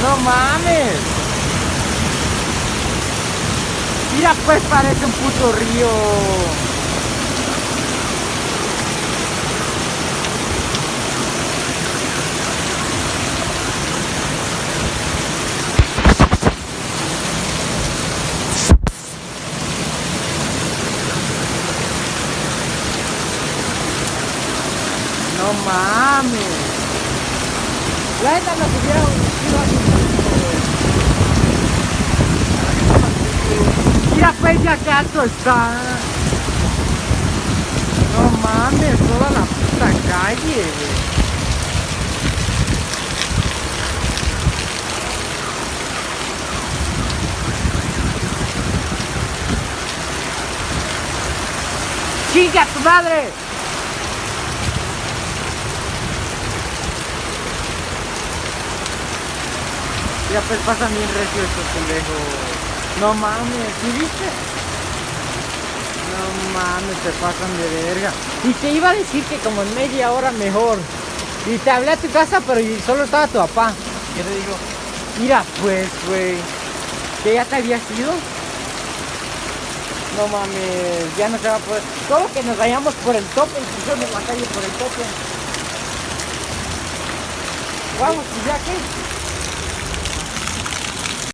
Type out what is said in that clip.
No mames. Mira, pues parece un puto río. No mames. La neta nos hubiera ido a su. Mira, pues ya acaso está. No mames, toda la puta calle, güey. ¡Chinga tu madre! Ya pues pasan bien recio estos pendejos. No mames, ¿sí viste? No mames, se pasan de verga. Y te iba a decir que como en media hora mejor. Y te hablé a tu casa, pero solo estaba tu papá. ¿Qué te digo? Mira pues, güey. ¿Que ya te habías ido? No mames, ya no se va a poder. Todo que nos vayamos por el tope y pusimos la calle por el tope. Vamos, ¿y ya qué?